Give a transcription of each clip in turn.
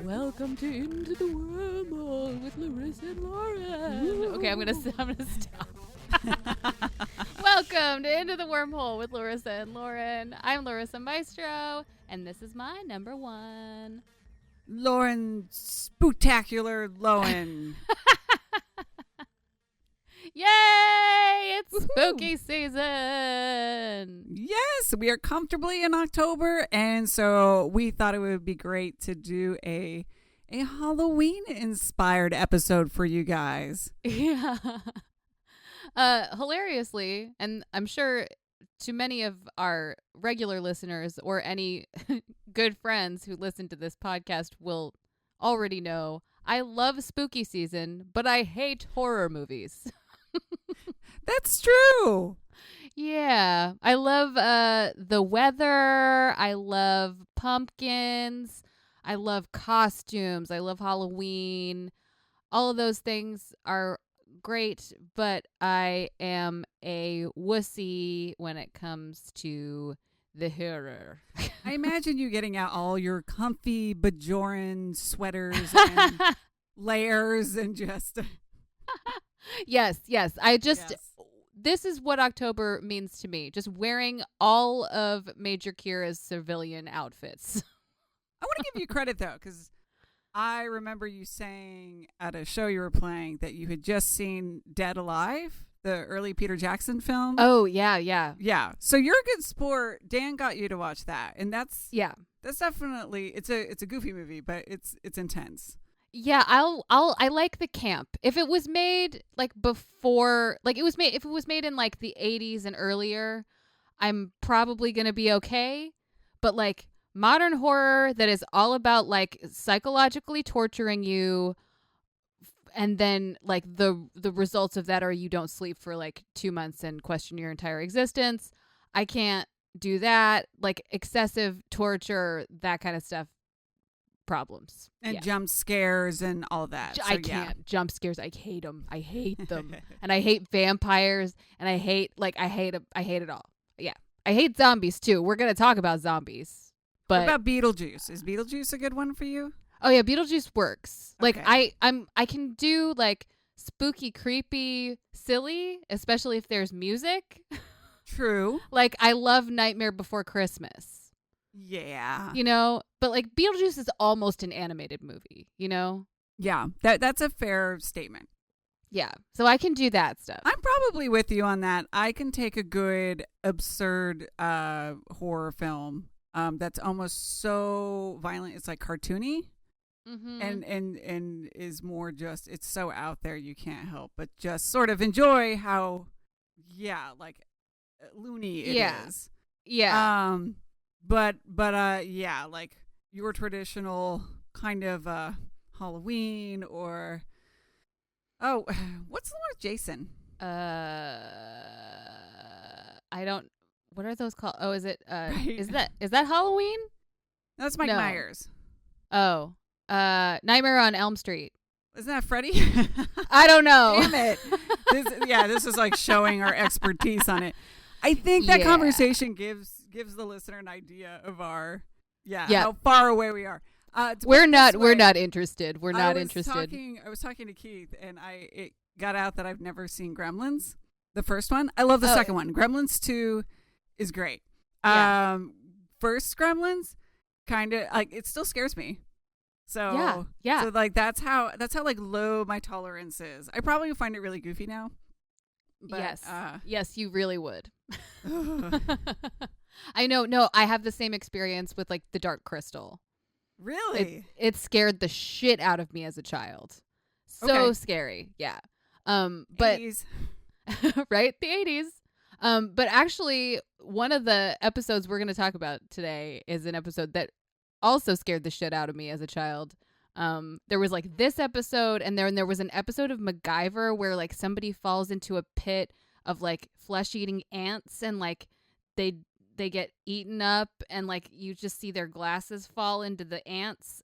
Welcome to Into the Wormhole with Larissa and Lauren. Woo. Okay, I'm gonna stop. Welcome to Into the Wormhole with Larissa and Lauren. I'm Larissa Maestro, and this is my number one. Lauren Spooktacular Lowen. Yay! It's Woohoo. spooky season. Yes, we are comfortably in October, and so we thought it would be great to do a Halloween-inspired episode for you guys. Yeah. Hilariously, and I'm sure to many of our regular listeners or any good friends who listen to this podcast will already know, I love spooky season, but I hate horror movies. That's true. Yeah. I love the weather. I love pumpkins. I love costumes. I love Halloween. All of those things are great, but I am a wussy when it comes to the horror. I imagine you getting out all your comfy Bajoran sweaters and layers and just... Yes. This is what October means to me. Just wearing all of Major Kira's civilian outfits. I want to give you credit, though, because I remember you saying at a show you were playing that you had just seen Dead Alive, the early Peter Jackson film. Oh, yeah. Yeah. So you're a good sport. Dan got you to watch that. And that's definitely, it's a goofy movie, but it's intense. Yeah, I like the camp. If it was made like before, like if it was made in like the 80s and earlier, I'm probably going to be okay. But like modern horror that is all about like psychologically torturing you, and then like the results of that are you don't sleep for like 2 months and question your entire existence. I can't do that. Like excessive torture, that kind of stuff. Problems and jump scares and all that. I can't. Jump scares, I hate them. And I hate vampires, and I hate it all. Yeah, I hate zombies too. We're gonna talk about zombies. But what about Beetlejuice? Is Beetlejuice a good one for you? Oh yeah, Beetlejuice works. Okay. Like I can do like spooky, creepy, silly, especially if there's music. True. Like I love Nightmare Before Christmas. Yeah. You know, but like Beetlejuice is almost an animated movie, you know? Yeah, that's a fair statement. Yeah. So I can do that stuff. I'm probably with you on that. I can take a good, absurd horror film that's almost so violent. It's like cartoony and is more just, it's so out there you can't help but just sort of enjoy how, like loony it is. Yeah. But like your traditional kind of Halloween or what's the one with Jason? I don't. What are those called? Oh, is it? Right. Is that Halloween? That's Mike Myers. Oh, Nightmare on Elm Street. Isn't that Freddy? I don't know. Damn it! This is like showing our expertise on it. I think that conversation gives the listener an idea of our how far away we are. We're not interested. We're not interested. I was talking to Keith, and it got out that I've never seen Gremlins, the first one. I love the second one. Gremlins 2 is great. Yeah. First Gremlins kind of like it still scares me. So yeah. So like that's how like low my tolerance is. I probably would find it really goofy now. But, yes, you really would. I know. No, I have the same experience with like the Dark Crystal. Really? It scared the shit out of me as a child. So scary. Yeah. But 80s. right? The 80s. But actually one of the episodes we're going to talk about today is an episode that also scared the shit out of me as a child. There was like this episode, and there was an episode of MacGyver where like somebody falls into a pit of like flesh-eating ants, and like they get eaten up, and like you just see their glasses fall into the ants.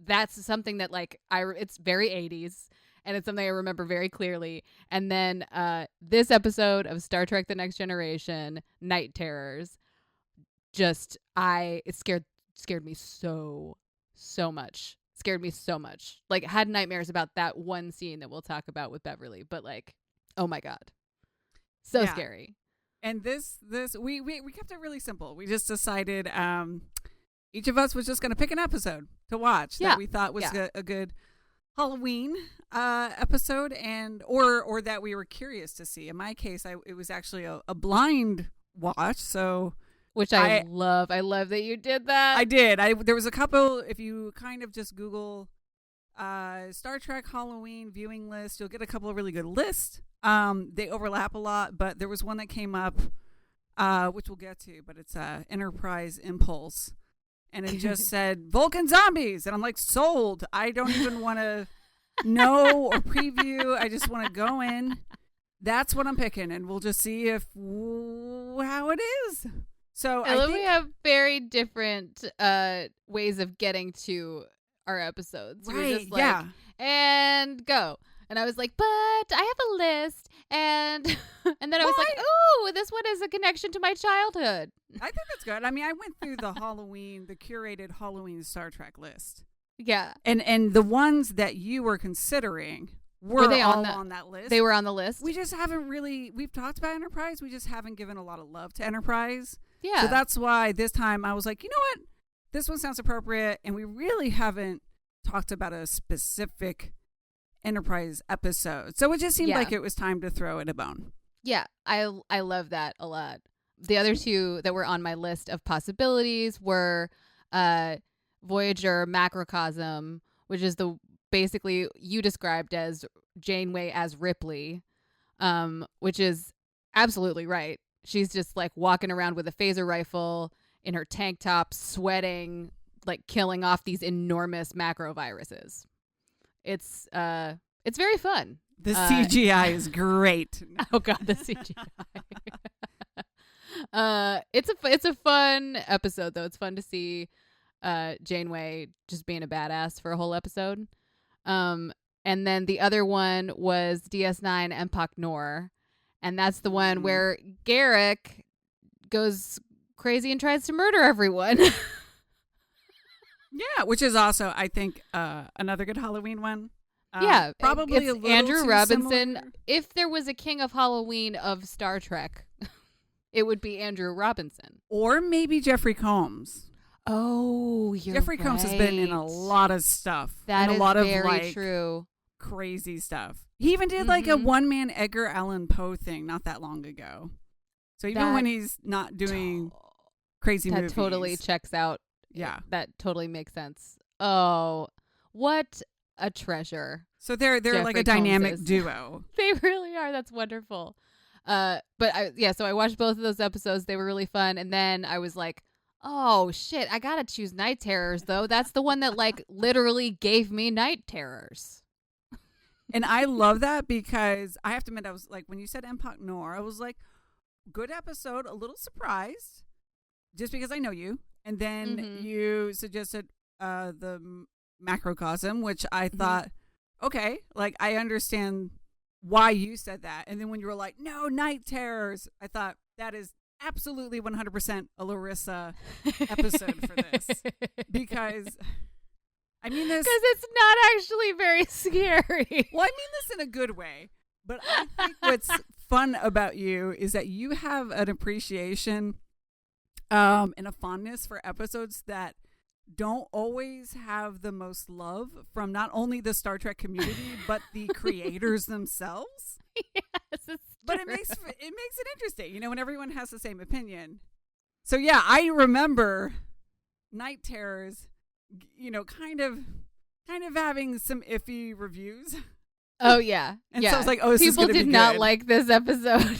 That's something that like it's very 80s, and it's something I remember very clearly. And then this episode of Star Trek: The Next Generation, Night Terrors, it scared me so so much. Scared me so much. Like, had nightmares about that one scene that we'll talk about with Beverly. But like, oh my God. So scary. And this we kept it really simple. We just decided each of us was just going to pick an episode to watch that we thought was a good Halloween episode, and or that we were curious to see. In my case, it was actually a blind watch, so which I love. I love that you did that. I did. There was a couple. If you kind of just Google Star Trek Halloween viewing list, you'll get a couple of really good lists. They overlap a lot, but there was one that came up, which we'll get to, but it's Enterprise Impulse. And it just said Vulcan Zombies. And I'm like, sold. I don't even want to know or preview. I just want to go in. That's what I'm picking. And we'll just see how it is. So I think we have very different ways of getting to our episodes. Right, we're just like, and go. And I was like, but I have a list. And then I was like, ooh, this one is a connection to my childhood. I think that's good. I mean, I went through the curated Halloween Star Trek list. Yeah. And the ones that you were considering were they all on that list. They were on the list. We just haven't we've talked about Enterprise. We just haven't given a lot of love to Enterprise. Yeah. So that's why this time I was like, you know what? This one sounds appropriate. And we really haven't talked about a specific Enterprise episode. So it just seemed like it was time to throw it a bone. Yeah, I love that a lot. The other two that were on my list of possibilities were Voyager Macrocosm, which is basically you described as Janeway as Ripley, which is absolutely right. She's just like walking around with a phaser rifle in her tank top, sweating, like killing off these enormous macro viruses. It's very fun. The CGI is great. Oh God, the CGI. It's a fun episode though. It's fun to see Janeway just being a badass for a whole episode. And then the other one was DS9 Empok Nor, and that's the one where Garrick goes crazy and tries to murder everyone. Yeah, which is also, I think, another good Halloween one. Probably a little Andrew too Robinson. similar. If there was a king of Halloween of Star Trek, it would be Andrew Robinson. Or maybe Jeffrey Combs. Oh, Jeffrey Combs has been in a lot of stuff. That is a lot of very true. Crazy stuff. He even did like a one-man Edgar Allan Poe thing not that long ago. So even when he's not doing crazy movies. That totally checks out. Yeah. That totally makes sense. Oh, what a treasure. So they're Jeffrey like a Combs dynamic is. duo. They really are. That's wonderful. So I watched both of those episodes. They were really fun. And then I was like, oh shit, I gotta choose Night Terrors though. That's the one that like literally gave me night terrors. And I love that because I have to admit, I was like, when you said Empok Nor, I was like, good episode, a little surprised, just because I know you. And then you suggested the Macrocosm, which I thought, okay, like I understand why you said that. And then when you were like, no, Night Terrors, I thought that is absolutely 100% a Larissa episode for this. Because I mean this. Because it's not actually very scary. Well, I mean this in a good way. But I think what's fun about you is that you have an appreciation and a fondness for episodes that don't always have the most love from not only the Star Trek community but the creators themselves. Yes, it's but true. it makes it interesting, you know, when everyone has the same opinion. So yeah, I remember Night Terrors, you know, kind of having some iffy reviews. Oh yeah, and so I was like, oh, this is gonna be good. People did not like this episode.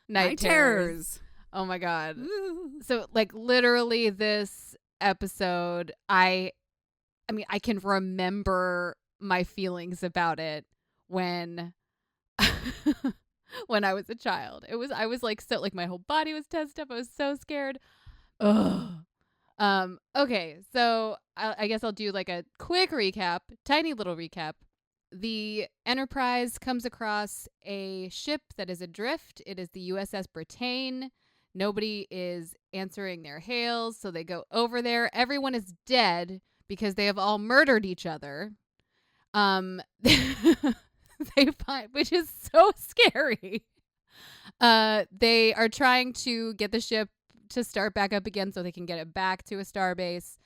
Night Terrors. Oh my God. Ooh. So like literally this episode, I mean, I can remember my feelings about it when when I was a child. I was like, so like my whole body was tensed up. I was so scared. Ugh. Okay, so I guess I'll do like a quick recap, tiny little recap. The Enterprise comes across a ship that is adrift. It is the USS Britannia, Nobody is answering their hails, so they go over there. Everyone is dead because they have all murdered each other. They find, which is so scary. They are trying to get the ship to start back up again so they can get it back to a starbase.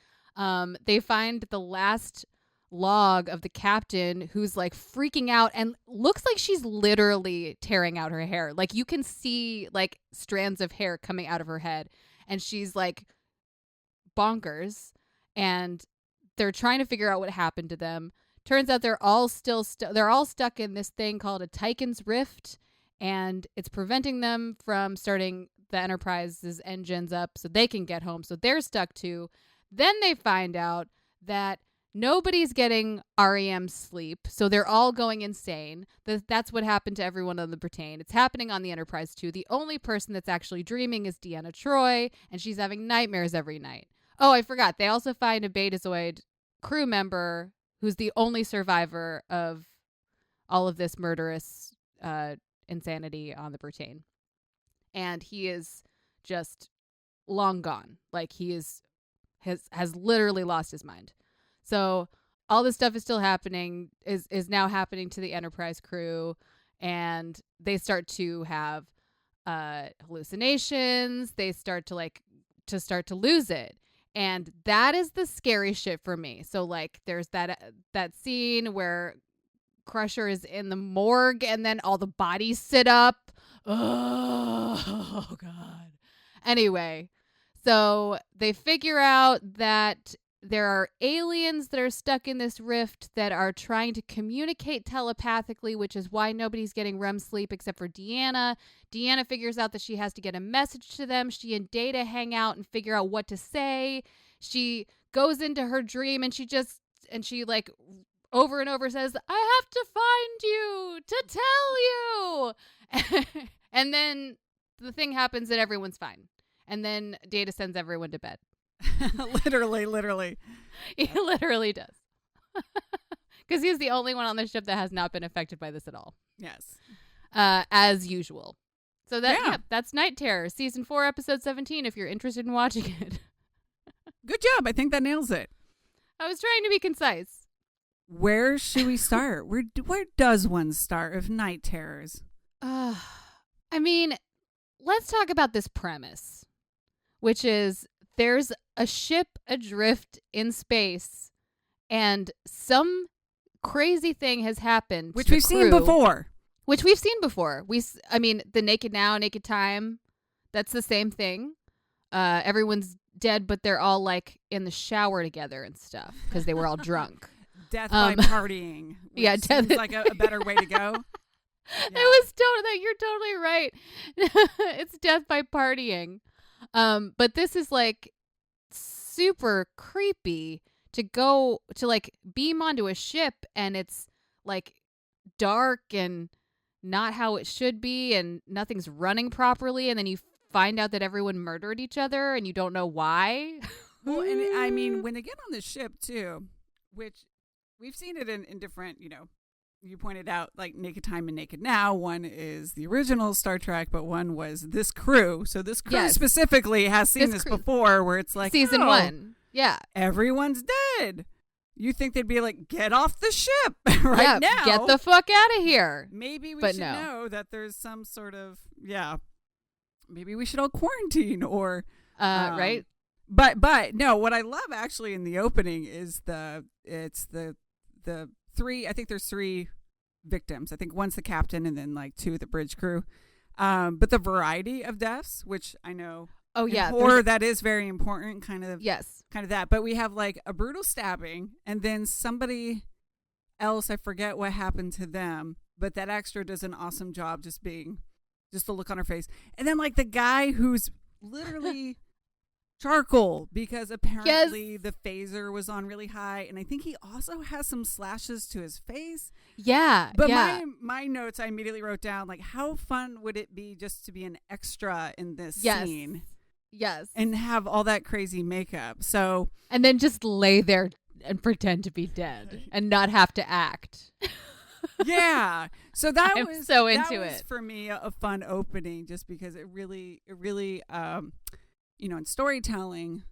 They find the last log of the captain, who's like freaking out and looks like she's literally tearing out her hair. Like you can see like strands of hair coming out of her head, and she's like bonkers, and they're trying to figure out what happened to them. Turns out they're all still they're all stuck in this thing called a Tychon's Rift, and it's preventing them from starting the Enterprise's engines up so they can get home. So they're stuck too. Then they find out that nobody's getting REM sleep, so they're all going insane. That's what happened to everyone on the Britain. It's happening on the Enterprise too. The only person that's actually dreaming is Deanna Troi, and she's having nightmares every night. Oh, I forgot. They also find a Betazoid crew member who's the only survivor of all of this murderous insanity on the Britain. And he is just long gone. Like he has literally lost his mind. So all this stuff is still happening, is now happening to the Enterprise crew, and they start to have hallucinations. They start to lose it. And that is the scary shit for me. So like there's that scene where Crusher is in the morgue and then all the bodies sit up. Oh God. Anyway, so they figure out that there are aliens that are stuck in this rift that are trying to communicate telepathically, which is why nobody's getting REM sleep except for Deanna. Deanna figures out that she has to get a message to them. She and Data hang out and figure out what to say. She goes into her dream and she like over and over says, I have to find you to tell you. And then the thing happens and everyone's fine. And then Data sends everyone to bed. literally. He literally does. Because he's the only one on the ship that has not been affected by this at all. Yes. As usual. So that's Night Terror, season 4, episode 17, if you're interested in watching it. Good job. I think that nails it. I was trying to be concise. Where should we start? Where does one start with Night Terrors? I mean, let's talk about this premise, which is there's a ship adrift in space and some crazy thing has happened. Which we've seen before. I mean, the Naked Now, Naked Time, that's the same thing. Everyone's dead, but they're all like in the shower together and stuff because they were all drunk. Death by partying. Yeah, seems like a better way to go. Yeah. It was you're totally right. It's death by partying. But this is like super creepy to go to like beam onto a ship and it's like dark and not how it should be and nothing's running properly, and then you find out that everyone murdered each other and you don't know why. Well, and I mean, when they get on the ship too, which we've seen it in different, you pointed out like Naked Time and Naked Now. One is the original Star Trek, but one was this crew. So this crew specifically has seen this before where it's like season 1. Yeah. Everyone's dead. You think they'd be like, get off the ship now. Get the fuck out of here. Maybe we should know that there's some sort of, maybe we should all quarantine or. Right. But no, what I love actually in the opening is it's the three, I think there's 3 victims. I think one's the captain and then like 2 of the bridge crew. But the variety of deaths, which I know horror, that is very important, kind of that. But we have like a brutal stabbing and then somebody else, I forget what happened to them, but that extra does an awesome job just the look on her face. And then like the guy who's literally charcoal because apparently the phaser was on really high, and I think he also has some slashes to his face. Yeah. But my notes, I immediately wrote down like, how fun would it be just to be an extra in this scene? Yes. And have all that crazy makeup. So and then just lay there and pretend to be dead and not have to act. Yeah. So that I'm was so that into was it. for me a fun opening, just because it really in storytelling,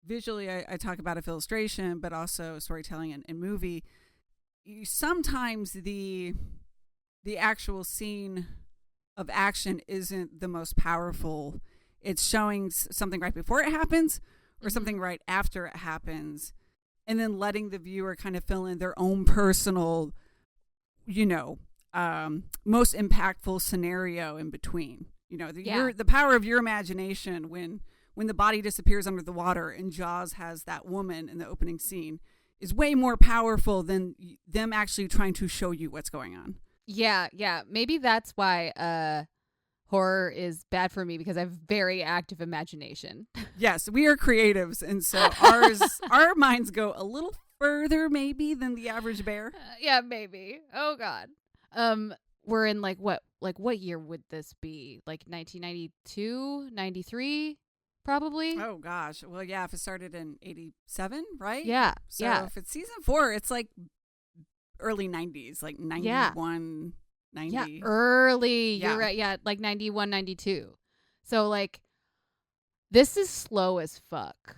visually I talk about it, illustration, but also storytelling and movie. Sometimes the actual scene of action isn't the most powerful. It's showing something right before it happens or something right after it happens, and then letting the viewer kind of fill in their own personal, most impactful scenario in between. The power of your imagination when the body disappears under the water and Jaws has that woman in the opening scene is way more powerful than them actually trying to show you what's going on. Yeah. Maybe that's why horror is bad for me, because I have very active imagination. Yes, we are creatives, and so our minds go a little further maybe than the average bear. Yeah, maybe. Oh God. We're in what year would this be? Like 1992, 93, probably. Oh gosh. Well, yeah, if it started in 87, right? Yeah. So yeah. if it's season 4, it's like early 90s, like 91, 90. Yeah, early. Yeah. You're right. Yeah, like 91, 92. So this is slow as fuck.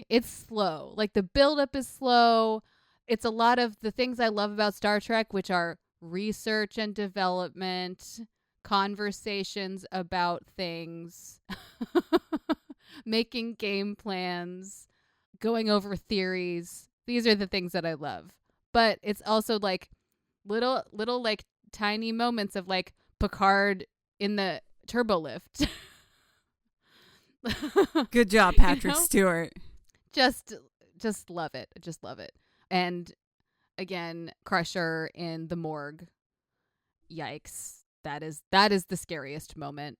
It's slow. Like the buildup is slow. It's a lot of the things I love about Star Trek, which are research and development, conversations about things, making game plans, going over theories. These are the things that I love. But it's also little tiny moments of Picard in the turbo lift. Good job, Patrick Stewart. Just love it. Just love it. And again, Crusher in the morgue. Yikes. That is the scariest moment.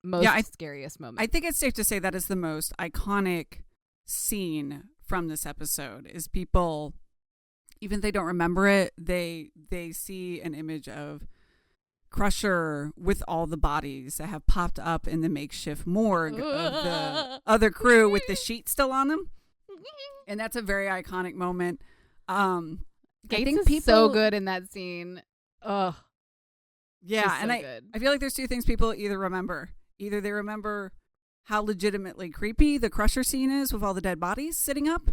Scariest moment. I think it's safe to say that is the most iconic scene from this episode. Is people, even if they don't remember it, they see an image of Crusher with all the bodies that have popped up in the makeshift morgue of the other crew with the sheet still on them. And that's a very iconic moment. Gates is so good in that scene. Ugh. Yeah, and I feel like there's two things people either remember. Either they remember how legitimately creepy the Crusher scene is with all the dead bodies sitting up,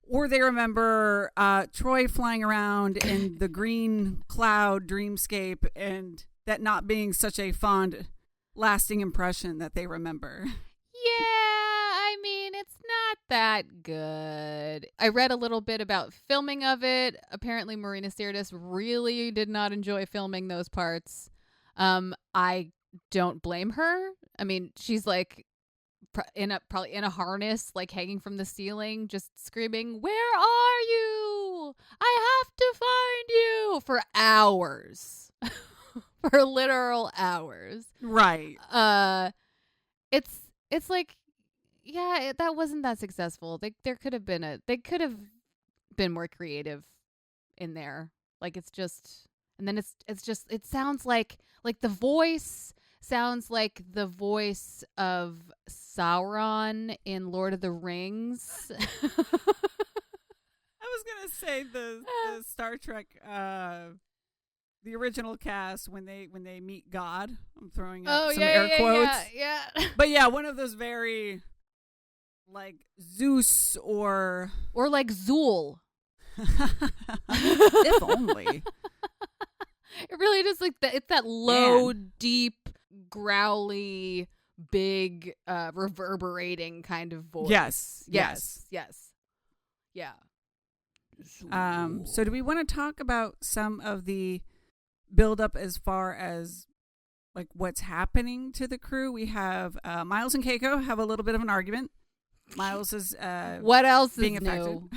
or they remember Troi flying around in the green cloud dreamscape, and that not being such a fond, lasting impression that they remember. Yeah, I mean, it's not that good. I read a little bit about filming of it. Apparently, Marina Sirtis really did not enjoy filming those parts. I don't blame her. I mean, she's probably in a harness, hanging from the ceiling, just screaming, "Where are you? I have to find you!" for hours. For literal hours. Right. It's that wasn't that successful. They could have been more creative in there. It sounds like the voice sounds like the voice of Sauron in Lord of the Rings. I was gonna say the Star Trek, the original cast when they meet God. I'm throwing up some air quotes. Yeah. But yeah, one of those very Zeus or Zool. If only. It really just it's that low, deep, growly, big, reverberating kind of voice. Yes. Yeah. So do we want to talk about some of the build up as far as what's happening to the crew? We have Miles and Keiko have a little bit of an argument. Miles is what else being is affected. new?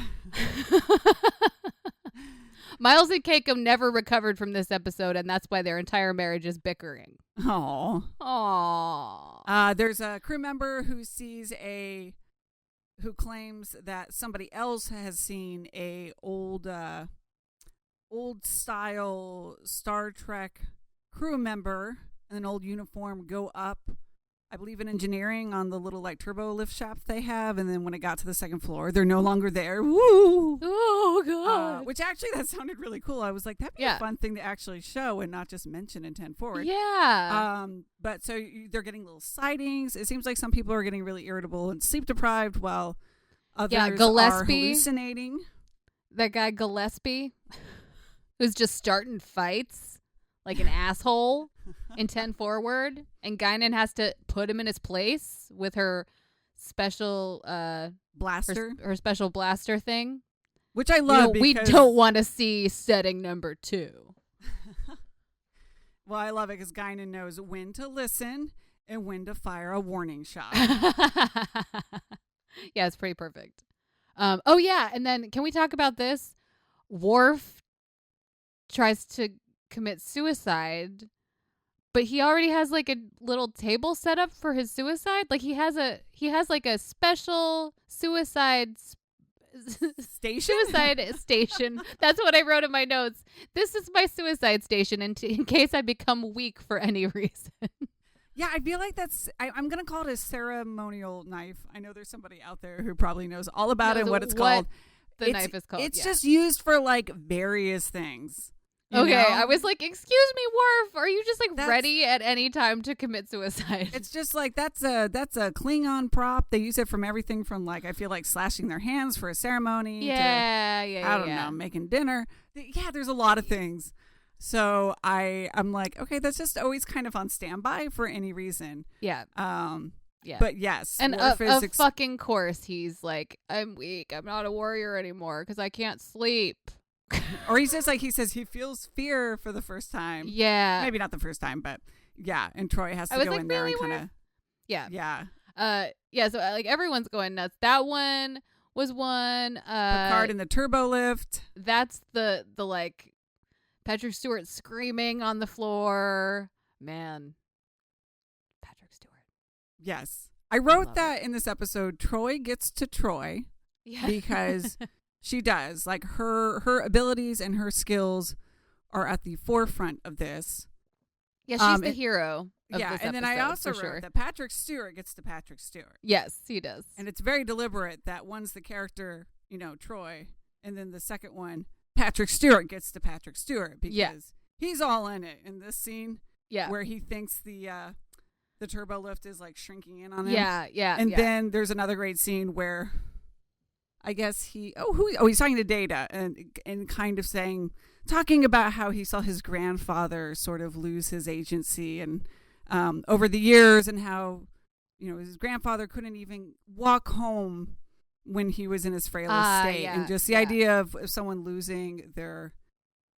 Miles and Keiko never recovered from this episode, and that's why their entire marriage is bickering. Aww. There's a crew member who claims that somebody else has seen a old style Star Trek crew member in an old uniform go up, I believe in engineering on the little like turbo lift shaft they have, and then when it got to the second floor, they're no longer there. Woo! Oh god! Which actually that sounded really cool. I was like, that'd be a fun thing to actually show and not just mention in 10 forward. Yeah. But so they're getting little sightings. It seems like some people are getting really irritable and sleep deprived, while others are hallucinating. That guy Gillespie, who's just starting fights like an asshole in 10 forward, and Guinan has to put him in his place with her special blaster, her special blaster thing, which I love. We don't want to see setting number 2. Well, I love it because Guinan knows when to listen and when to fire a warning shot. Yeah, it's pretty perfect. Oh yeah, and then can we talk about this? Worf tries to commit suicide, but he already has like a little table set up for his suicide. Like he has like a special suicide station. Suicide station. That's what I wrote in my notes. This is my suicide station, in case I become weak for any reason. Yeah, I feel like I'm going to call it a ceremonial knife. I know there's somebody out there who probably knows all about it and what it's called. The knife is called. It's just used for like various things. Okay, know? I was like, excuse me, Worf, are you just like ready at any time to commit suicide? It's just like that's a Klingon prop. They use it from everything from like I feel like slashing their hands for a ceremony. I don't know, making dinner. Yeah, there's a lot of things. So I'm like, okay, that's just always kind of on standby for any reason. Yeah. Yeah. But yes, and of fucking course, he's like, I'm weak. I'm not a warrior anymore because I can't sleep. Or he says he feels fear for the first time. Yeah. Maybe not the first time, but yeah. And Troi has to go in there and kind of. Yeah. Yeah. Yeah. So like everyone's going nuts. That one was one. Picard in the turbo lift. That's the like Patrick Stewart screaming on the floor. Man. Patrick Stewart. Yes. I wrote that in this episode. Troi gets to Troi. Yeah. Because she does. Like her abilities and her skills are at the forefront of this. Yeah, she's the hero of this and then I episode, also wrote that Patrick Stewart gets to Patrick Stewart. Yes, he does. And it's very deliberate that one's the character, Troi, and then the second one, Patrick Stewart gets to Patrick Stewart because he's all in it in this scene. Yeah. Where he thinks the turbo lift is like shrinking in on him. Yeah. And then there's another great scene where I guess he's talking to Data and kind of talking about how he saw his grandfather sort of lose his agency and over the years, and how his grandfather couldn't even walk home when he was in his frailest state, and just the idea of someone losing their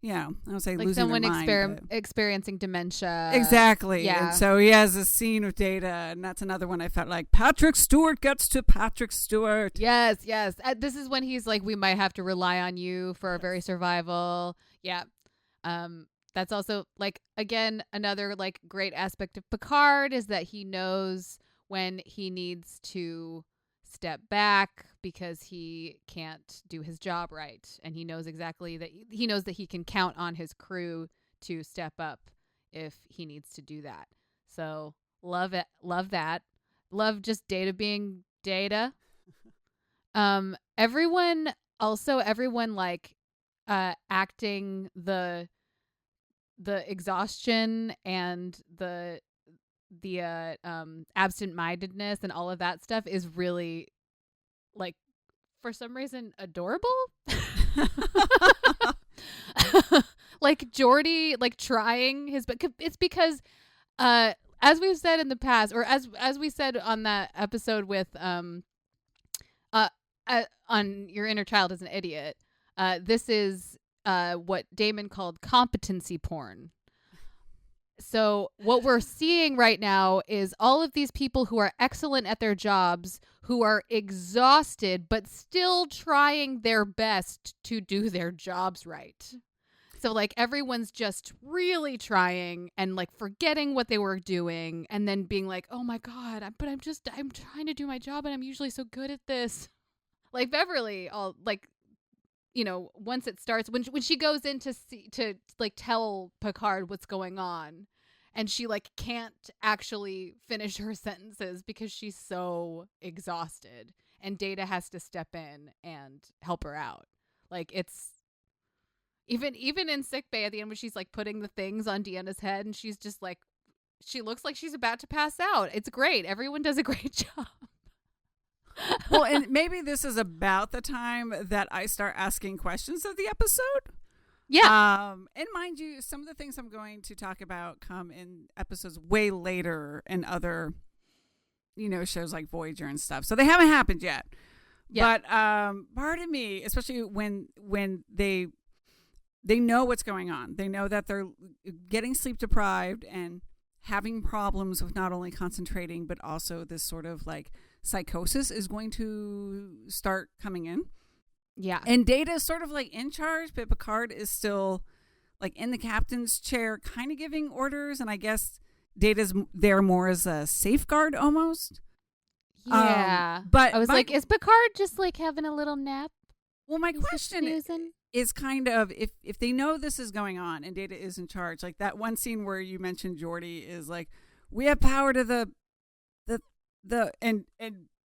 I don't say like losing someone their mind, experiencing dementia. Exactly. Yeah. And so he has a scene with Data, and that's another one I felt like Patrick Stewart gets to Patrick Stewart. Yes. This is when he's like, we might have to rely on you for our very survival. Yeah. That's also like, again, another like great aspect of Picard is that he knows when he needs to step back because he can't do his job right, and he knows exactly that he can count on his crew to step up if he needs to do that. So love it, love that, love just Data being Data. Everyone like acting the exhaustion and the absent-mindedness and all of that stuff is really like for some reason adorable. Like Geordi like trying his but it's because as we've said in the past, or as we said on that episode with on Your Inner Child is an Idiot, this is what Damon called competency porn. So what we're seeing right now is all of these people who are excellent at their jobs, who are exhausted, but still trying their best to do their jobs right. So like everyone's just really trying and like forgetting what they were doing and then being like, oh my God, I'm trying to do my job and I'm usually so good at this. Like Beverly, all like, once it starts, when she goes in to like tell Picard what's going on, and she like can't actually finish her sentences because she's so exhausted, and Data has to step in and help her out. Like, it's even in sickbay at the end when she's like putting the things on Deanna's head, and she's just like, she looks like she's about to pass out. It's great. Everyone does a great job. Well, and maybe this is about the time that I start asking questions of the episode. Yeah. And mind you, some of the things I'm going to talk about come in episodes way later in other, shows like Voyager and stuff. So they haven't happened yet. Yeah. But part of me, especially when they know what's going on, they know that they're getting sleep deprived and having problems with not only concentrating, but also this sort of like psychosis is going to start coming in. Yeah. And Data is sort of like in charge, but Picard is still like in the captain's chair, kind of giving orders. And I guess Data's there more as a safeguard almost. Yeah. But I was like, is Picard just like having a little nap? Well, my question is kind of if they know this is going on and Data is in charge, like that one scene where you mentioned Geordi is like, we have power to the and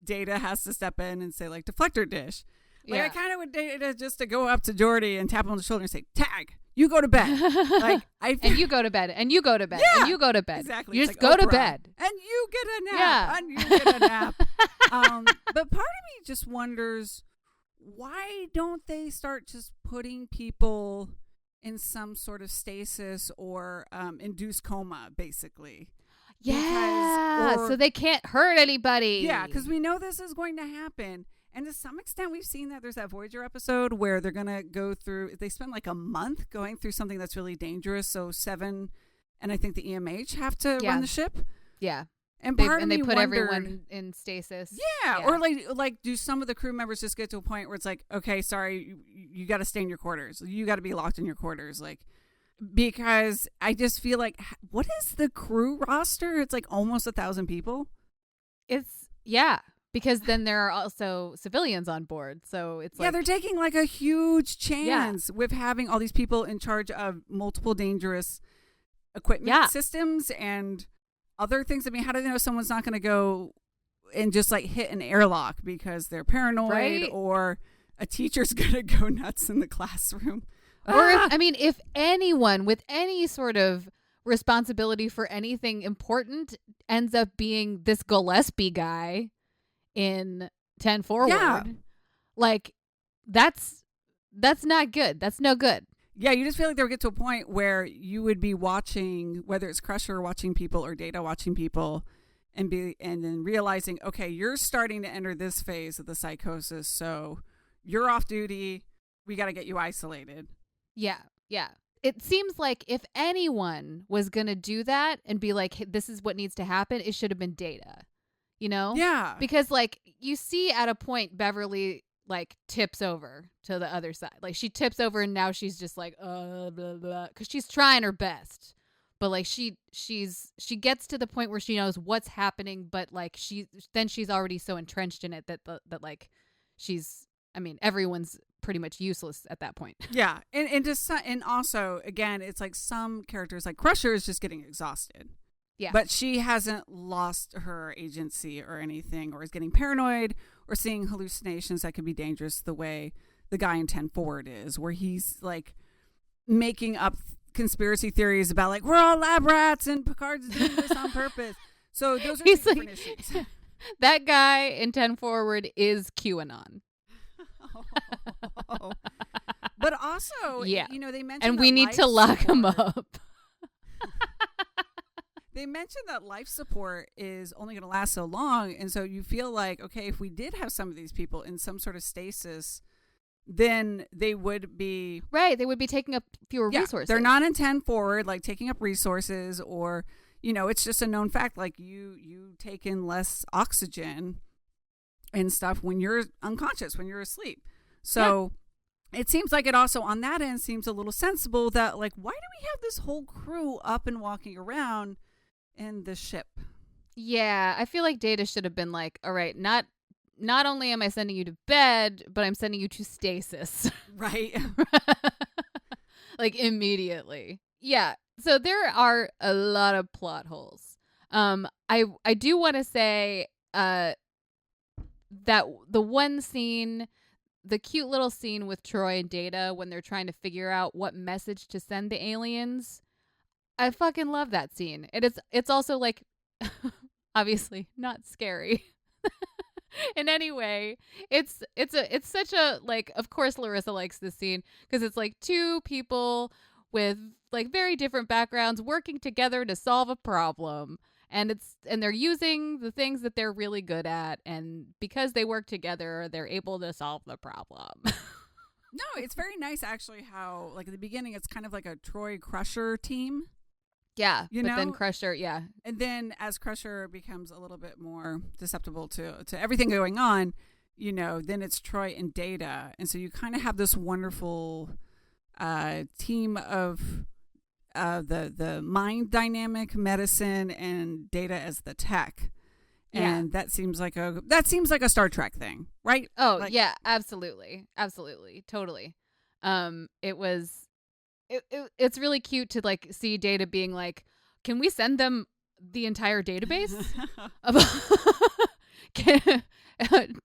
Data has to step in and say like deflector dish. Like, I kind of would Data just to go up to Geordi and tap him on the shoulder and say, "Tag, you go to bed." Like and you go to bed, and you go to bed, yeah, and you go to bed. Exactly. You it's just like go Oprah, to bed, and you get a nap, yeah. and you get a nap. But part of me just wonders, why don't they start just putting people in some sort of stasis or induced coma, basically? Yeah, so they can't hurt anybody. Yeah, because we know this is going to happen. And to some extent, we've seen that there's that Voyager episode where they're going to go through, they spend like a month going through something that's really dangerous. So Seven and I think the EMH have to run the ship. Yeah. And they put everyone in stasis. Yeah. Or like do some of the crew members just get to a point where it's like, okay, sorry, you got to stay in your quarters. You got to be locked in your quarters. Like, because I just feel like, what is the crew roster? It's like almost 1,000 people. Because then there are also civilians on board. So it's they're taking like a huge chance with having all these people in charge of multiple dangerous equipment systems and other things. I mean, how do they know someone's not going to go and just like hit an airlock because they're paranoid or a teacher's going to go nuts in the classroom? Or if anyone with any sort of responsibility for anything important ends up being this Gillespie guy in 10 Forward, like that's not good. That's no good. Yeah, you just feel like they'll get to a point where you would be watching, whether it's Crusher watching people or Data watching people, and then realizing, okay, you're starting to enter this phase of the psychosis, so you're off duty. We got to get you isolated. Yeah. It seems like if anyone was gonna do that and be like, hey, this is what needs to happen, it should have been Data. Yeah. Because like you see at a point Beverly like tips over to the other side. Like she tips over and now she's just like blah, blah, because she's trying her best. But like she gets to the point where she knows what's happening, but like she's already so entrenched in it that like everyone's pretty much useless at that point. Yeah. And also again, it's like some characters like Crusher is just getting exhausted. Yeah. But she hasn't lost her agency or anything, or is getting paranoid or seeing hallucinations that could be dangerous the way the guy in 10 Forward is, where he's like making up conspiracy theories about like, we're all lab rats and Picard's doing this on purpose. So those are two different issues. That guy in 10 Forward is QAnon. But also, they mentioned and we need to lock him up. They mentioned that life support is only going to last so long. And so you feel like, okay, if we did have some of these people in some sort of stasis, then they would be... Right. They would be taking up fewer resources. They're not in 10 Forward, like taking up resources or, it's just a known fact. Like you take in less oxygen and stuff when you're unconscious, when you're asleep. So it seems like it also on that end seems a little sensible that like, why do we have this whole crew up and walking around in the ship? Yeah, I feel like Data should have been like, all right, not only am I sending you to bed, but I'm sending you to stasis. Right. Like immediately. Yeah. So there are a lot of plot holes. I do want to say that the one scene, the cute little scene with Troi and Data when they're trying to figure out what message to send the aliens, I fucking love that scene. It's also like obviously not scary in any way. It's such a, like, of course Larissa likes this scene because it's like two people with like very different backgrounds working together to solve a problem. And they're using the things that they're really good at, and because they work together, they're able to solve the problem. No, it's very nice actually how, like, at the beginning it's kind of like a Troi Crusher team. Yeah, you but know? then Crusher, yeah. And then as Crusher becomes a little bit more susceptible to everything going on, then it's Troi and Data. And so you kind of have this wonderful team of the mind dynamic, medicine, and Data as the tech. And that seems like a Star Trek thing, right? Oh, like, yeah, absolutely. Absolutely. Totally. It's really cute to like see Data being like, can we send them the entire database? Deanna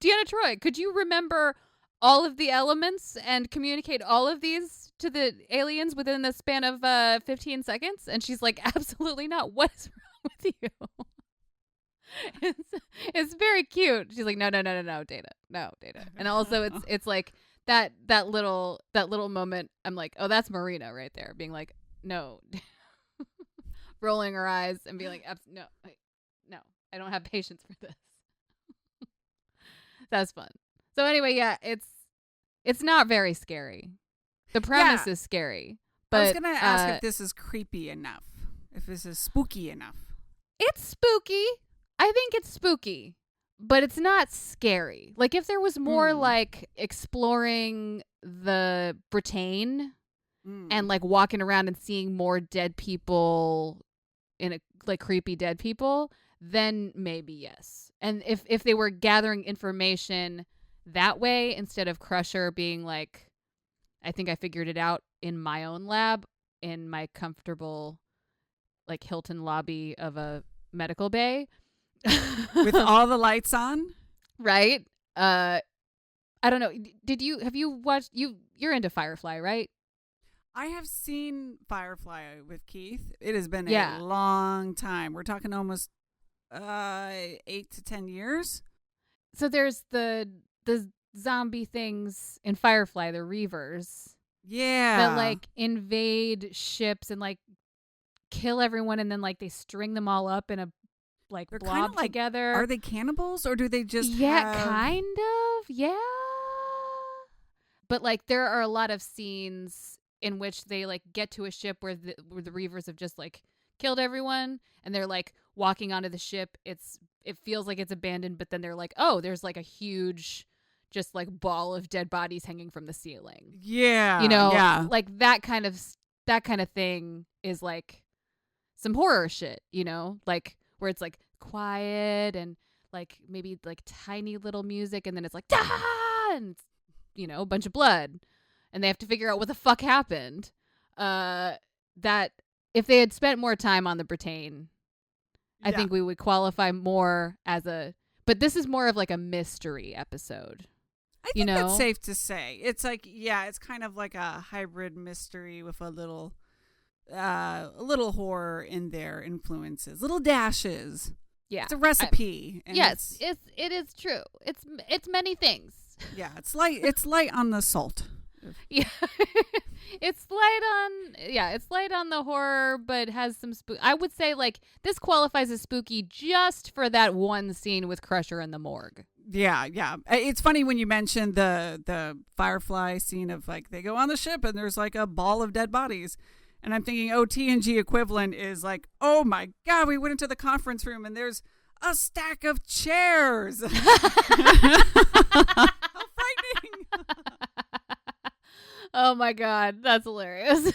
Troi, could you remember all of the elements and communicate all of these to the aliens within the span of 15 seconds? And she's like, absolutely not. What is wrong with you? It's very cute. She's like, no, Data. No, Data. And also it's like that little moment, I'm like, oh, that's Marina right there being like, no. Rolling her eyes and being like, no, I don't have patience for this. That's fun. So anyway, yeah, it's not very scary. The premise is scary. But I was gonna ask if this is creepy enough, if this is spooky enough. It's spooky. I think it's spooky, but it's not scary. Like if there was more like exploring the Britain and like walking around and seeing more dead people like creepy dead people, then maybe yes. And if they were gathering information that way instead of Crusher being like, I think I figured it out in my own lab in my comfortable like Hilton lobby of a medical bay with all the lights on, right? I don't know. Have you watched you're into Firefly, right? I have seen Firefly with Keith. It has been a long time. We're talking almost 8 to 10 years. So there's the zombie things in Firefly, the Reavers. Yeah. That like invade ships and like kill everyone, and then like they string them all up in a like They're blob like, together. Are they cannibals or do they just kind of. Yeah. But like there are a lot of scenes in which they like get to a ship where the Reavers have just like killed everyone, and they're like walking onto the ship. It feels like it's abandoned, but then they're like, oh, there's like a huge just like ball of dead bodies hanging from the ceiling. Yeah. Yeah. Like that kind of thing is like some horror shit, like where it's like quiet and like maybe like tiny little music, and then it's like and a bunch of blood, and they have to figure out what the fuck happened. That if they had spent more time on the Britain, I think we would qualify more as but this is more of like a mystery episode. I think that's safe to say. It's like, it's kind of like a hybrid mystery with a little horror in there, influences, little dashes. Yeah, it's a recipe. Yes, it is true. It's many things. Yeah, it's light on the salt. Yeah, it's light on the horror, but has some spook. I would say like this qualifies as spooky just for that one scene with Crusher in the morgue. Yeah. It's funny when you mentioned the Firefly scene of like they go on the ship and there's like a ball of dead bodies. And I'm thinking, TNG equivalent is like, oh my God, we went into the conference room and there's a stack of chairs. How frightening. Oh my God, that's hilarious.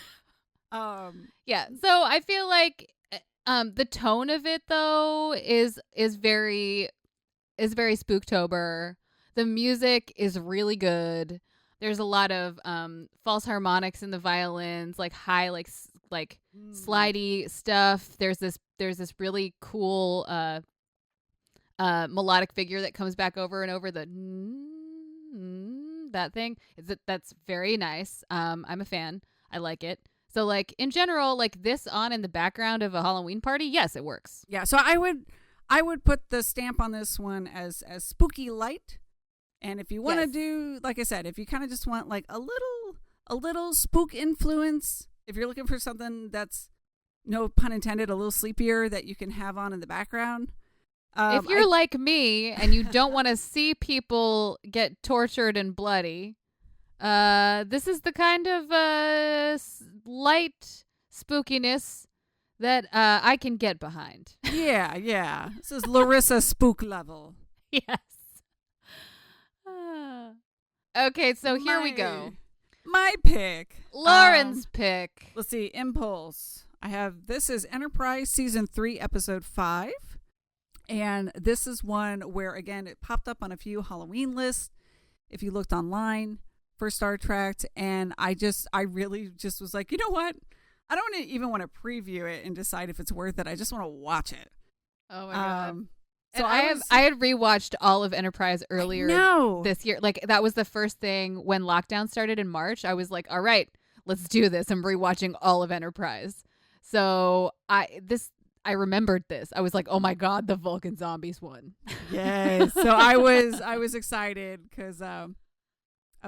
Yeah. So I feel like the tone of it though is very Spooktober. The music is really good. There's a lot of false harmonics in the violins, like high, like like slidey stuff. There's this really cool melodic figure that comes back over and over, that thing. That's very nice. I'm a fan. I like it. So like in general, like this on in the background of a Halloween party, yes, it works. Yeah, so I would put the stamp on this one as spooky light. And if you want to do, like I said, if you kind of just want like a little spook influence, if you're looking for something that's, no pun intended, a little sleepier that you can have on in the background. If you're like me and you don't want to see people get tortured and bloody, this is the kind of light spookiness that I can get behind. Yeah. This is Larissa spook level. Yes. Okay, so here we go. My pick. Lauren's pick. Let's see. Impulse. This is Enterprise Season 3, Episode 5. And this is one where, again, it popped up on a few Halloween lists if you looked online for Star Trek. And I really just was like, you know what? I don't even want to preview it and decide if it's worth it. I just want to watch it. Oh, my God. So I had rewatched all of Enterprise earlier this year. Like that was the first thing when lockdown started in March. I was like, all right, let's do this. I'm rewatching all of Enterprise. So I remembered this. I was like, oh my God, the Vulcan Zombies one. Yes. So I was excited because I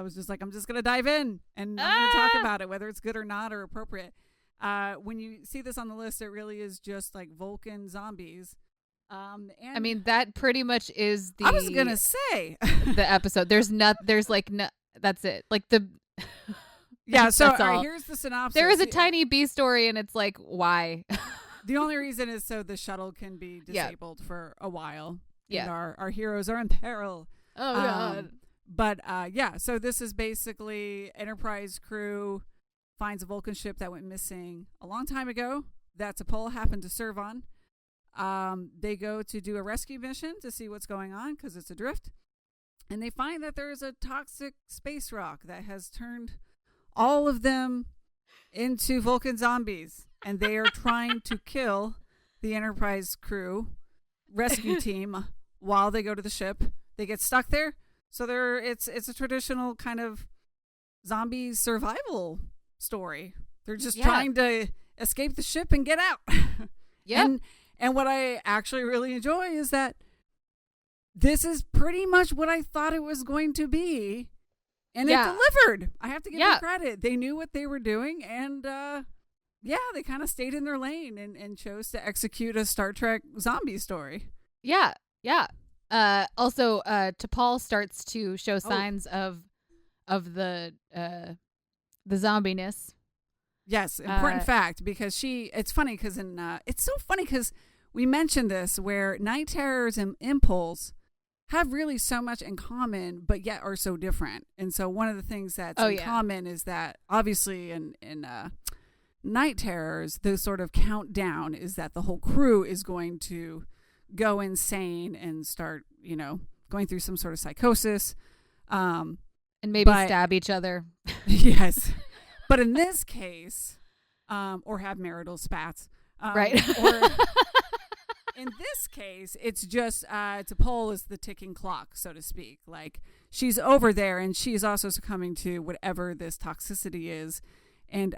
was just like, I'm just gonna dive in and I'm gonna talk about it, whether it's good or not or appropriate. When you see this on the list, it really is just like Vulcan Zombies. And I mean, that pretty much is the. I was gonna say the episode. That's it. Like the. Yeah. So all right, here's the synopsis. There is a tiny B story, and it's like, why? The only reason is so the shuttle can be disabled for a while. Yeah. And our heroes are in peril. Oh God. But so this is basically Enterprise crew finds a Vulcan ship that went missing a long time ago that T'Pol happened to serve on. They go to do a rescue mission to see what's going on because it's adrift. And they find that there is a toxic space rock that has turned all of them into Vulcan zombies. And they are trying to kill the Enterprise crew rescue team while they go to the ship. They get stuck there. So it's a traditional kind of zombie survival story. They're just trying to escape the ship and get out. Yeah. And what I actually really enjoy is that this is pretty much what I thought it was going to be. And it delivered. I have to give them credit. They knew what they were doing. And they kind of stayed in their lane and chose to execute a Star Trek zombie story. Yeah. Also, T'Pol starts to show signs of the zombiness. Yes, important fact, because it's funny because it's so funny because we mentioned this where Night Terrors and Impulse have really so much in common, but yet are so different. And so one of the things that's in common is that obviously in Night Terrors, the sort of countdown is that the whole crew is going to go insane and start, going through some sort of psychosis. And maybe stab each other. Yes. But in this case, or have marital spats. Right. Or in this case, it's just T'Pol is the ticking clock, so to speak. Like she's over there and she's also succumbing to whatever this toxicity is. And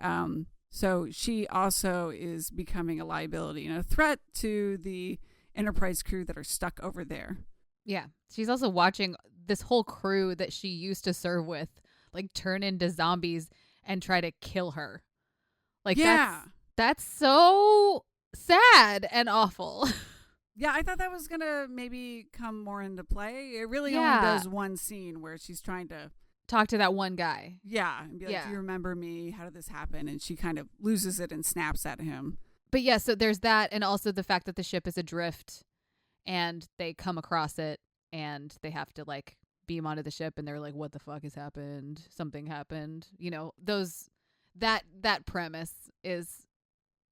so she also is becoming a liability and a threat to the Enterprise crew that are stuck over there. Yeah. She's also watching this whole crew that she used to serve with, like, turn into zombies and try to kill her. Like, that's so sad and awful. Yeah, I thought that was going to maybe come more into play. It really only does one scene where she's trying to talk to that one guy. Yeah. And be like, do you remember me? How did this happen? And she kind of loses it and snaps at him. But yeah, so there's that. And also the fact that the ship is adrift and they come across it and they have to like beam onto the ship and they're like, what the fuck has happened? Something happened. That premise is,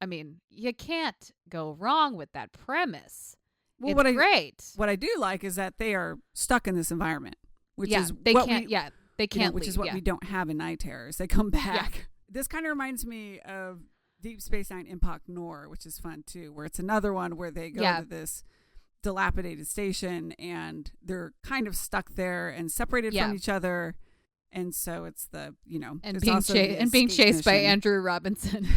I mean, you can't go wrong with that premise. Well, it's great. What I do like is that they are stuck in this environment, which is they can't leave, which is what we don't have in Night Terrors. They come back. Yeah. This kind of reminds me of Deep Space Nine Impact Nor, which is fun too, where it's another one where they go to this dilapidated station and they're kind of stuck there and separated from each other. And so it's the, and being chased by Andrew Robinson.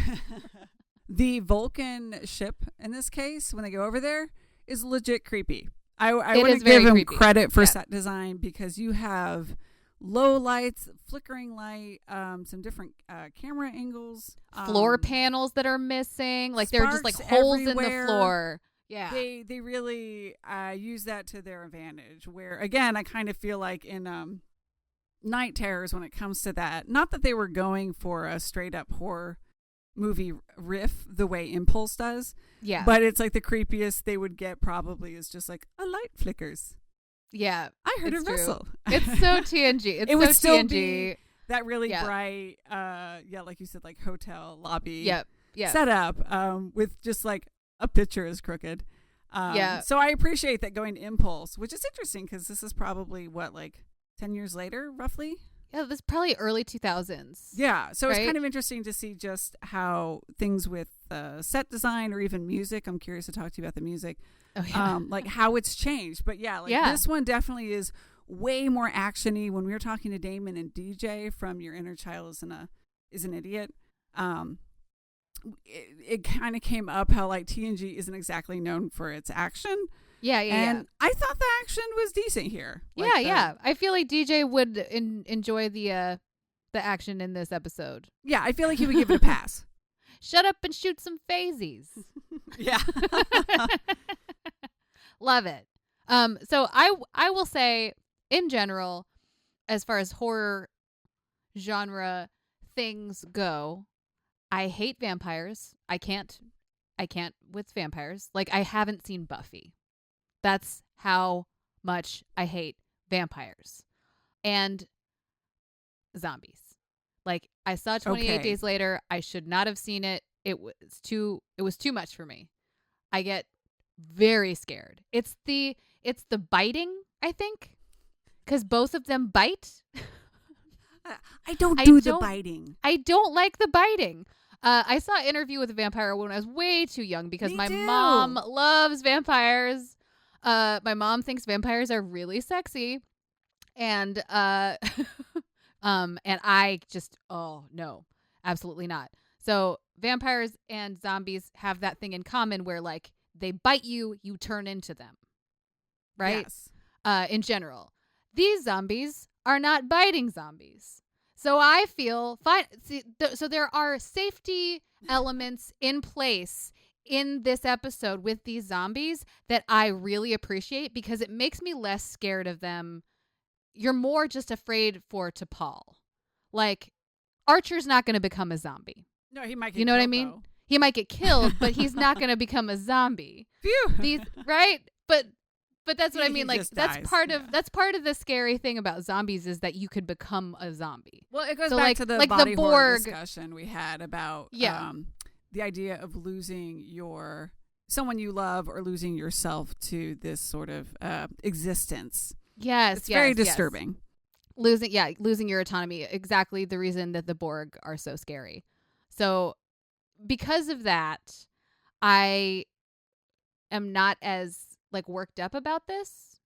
The Vulcan ship in this case, when they go over there, is legit creepy. I want to give him credit for set design because you have low lights, flickering light, some different camera angles, floor panels that are missing, like there are just like holes everywhere. In the floor. Yeah, they really use that to their advantage. Where again, I kind of feel like in Night Terrors when it comes to that, not that they were going for a straight up horror movie riff the way Impulse does. Yeah. But it's like the creepiest they would get probably is just like a light flickers. Yeah. I heard a whistle. It's so TNG. It would still TNG. Be that really bright, like you said, like hotel lobby yep. setup with just like a picture is crooked. So I appreciate that going to Impulse, which is interesting because this is probably like 10 years later, roughly. Yeah, this is probably early 2000s. Yeah, so it's kind of interesting to see just how things with set design or even music. I'm curious to talk to you about the music, like how it's changed. But this one definitely is way more actiony. When we were talking to Damon and DJ from Your Inner Child is an Idiot, it kind of came up how like TNG isn't exactly known for its action. And I thought the action was decent here. I feel like DJ would enjoy the action in this episode. Yeah, I feel like he would give it a pass. Shut up and shoot some phasies. Yeah. Love it. So I will say in general, as far as horror genre things go, I hate vampires. I can't with vampires. Like I haven't seen Buffy. That's how much I hate vampires and zombies. Like I saw 28 Days Later. I should not have seen it. It was too much for me. I get very scared. It's the biting, I think, because both of them bite. I don't do the biting. I don't like the biting. I saw Interview with a Vampire when I was way too young because my mom loves vampires. My mom thinks vampires are really sexy, and and I just no, absolutely not. So vampires and zombies have that thing in common where like they bite you, you turn into them, right? Yes. In general, these zombies are not biting zombies, so I feel fine. So there are safety elements in place in this episode with these zombies that I really appreciate because it makes me less scared of them. You're more just afraid for T'Pol. Like Archer's not going to become a zombie. No, he might get killed. You know what I mean? Though. He might get killed, but he's not going to become a zombie. Phew. Right? But that's what I mean. Like that's part of the scary thing about zombies is that you could become a zombie. Well, it goes back to the body horror discussion we had about the idea of losing someone you love or losing yourself to this sort of existence. Yes, it's very disturbing. Losing your autonomy. Exactly the reason that the Borg are so scary. So because of that, I am not as like worked up about this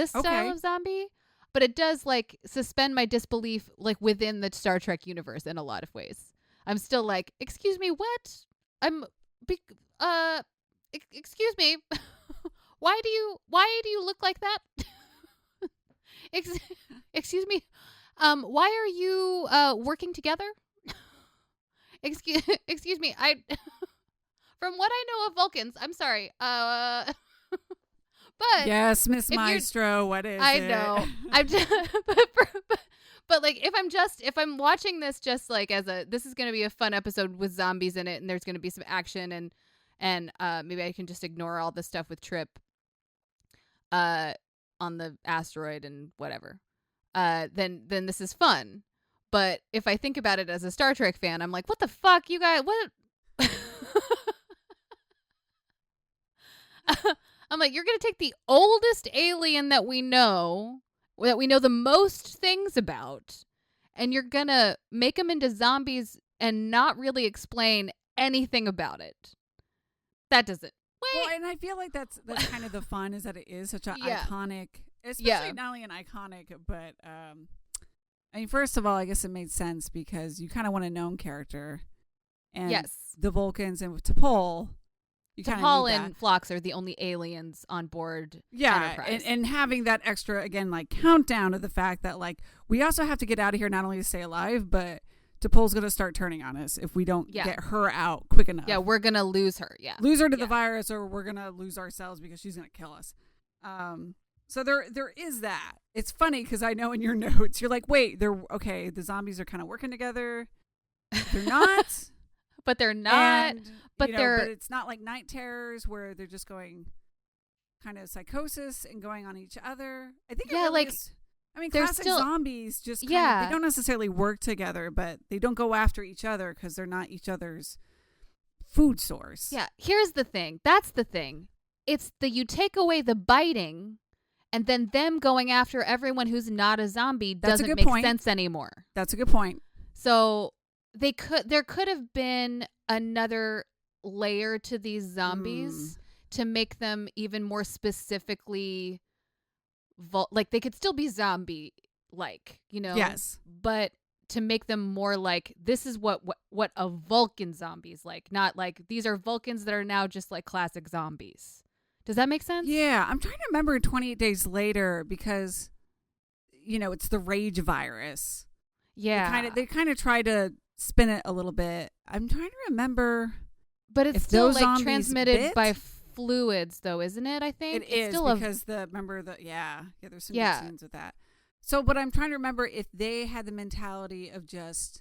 style of zombie, but it does like suspend my disbelief like within the Star Trek universe in a lot of ways. I'm still like, excuse me, what? Excuse me. Why do you look like that? Excuse me. Why are you working together? Excuse me. From what I know of Vulcans, I'm sorry. But yes, Miss Maestro, what is it? I know. I'm just, but like if I'm watching this just like this is going to be a fun episode with zombies in it and there's going to be some action and maybe I can just ignore all the stuff with Trip on the asteroid and whatever. Then this is fun. But if I think about it as a Star Trek fan, I'm like, what the fuck, you guys? What? I'm like, you're going to take the oldest alien that we know the most things about, and you're going to make them into zombies and not really explain anything about it. That doesn't. Well, and I feel like that's kind of the fun, is that it is such an iconic, especially not only an iconic, but I mean, first of all, I guess it made sense because you kind of want a known character, and the Vulcans and T'Pol. T'Pol and Phlox are the only aliens on board. Yeah, Enterprise. And having that extra, again, like countdown of the fact that like we also have to get out of here not only to stay alive, but T'Pol's going to start turning on us if we don't get her out quick enough. Yeah, we're going to lose her. Yeah. Lose her to the virus, or we're going to lose ourselves because she's going to kill us. So there is that. It's funny because I know in your notes, you're like, wait, the zombies are kind of working together. They're not. But they're not. But but it's not like night terrors where they're just going kind of psychosis and going on each other. I think classic zombies just they don't necessarily work together, but they don't go after each other because they're not each other's food source. Yeah, here's the thing. That's the thing. It's you take away the biting, and then them going after everyone who's not a zombie doesn't make sense anymore. That's a good point. So there could have been another layer to these zombies to make them even more specifically like they could still be zombie like, yes, but to make them more like this is what a Vulcan zombie is like, not like these are Vulcans that are now just like classic zombies. Does that make sense? Yeah, I'm trying to remember 28 Days Later because it's the rage virus. Yeah, they kind of try to spin it a little bit. I'm trying to remember. But it's still like transmitted by fluids, though, isn't it? I think it is still because there's some good scenes with that. So, but I'm trying to remember if they had the mentality of just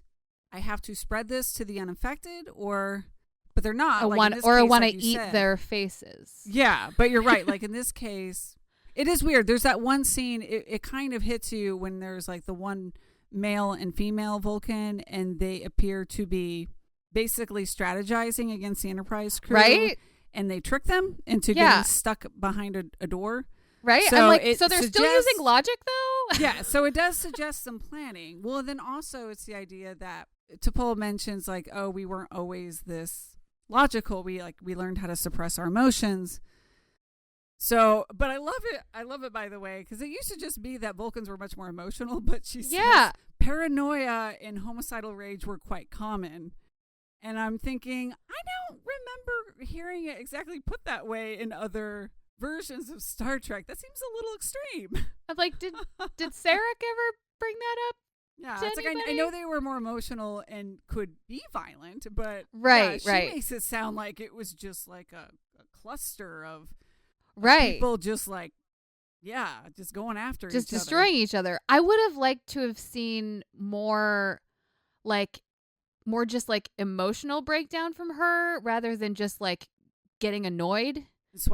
I have to spread this to the uninfected, but they're not. Want to eat their faces. Yeah, but you're right. Like in this case, it is weird. There's that one scene. It kind of hits you when there's like the one male and female Vulcan, and they appear to be basically strategizing against the Enterprise crew, right? And they trick them into getting stuck behind a door, right? So I'm like, so they're still using logic, though. Yeah, so it does suggest some planning. Well, then also it's the idea that T'Pol mentions like, oh, we weren't always this logical. We learned how to suppress our emotions. So, but I love it. I love it, by the way, because it used to just be that Vulcans were much more emotional, but she says paranoia and homicidal rage were quite common. And I'm thinking, I don't remember hearing it exactly put that way in other versions of Star Trek. That seems a little extreme. I'm like, did Sarek ever bring that up? Yeah, it's like I know they were more emotional and could be violent, but she makes it sound like it was just like a cluster of people just like, just going after each other. Just destroying each other. I would have liked to have seen more just like emotional breakdown from her rather than just like getting annoyed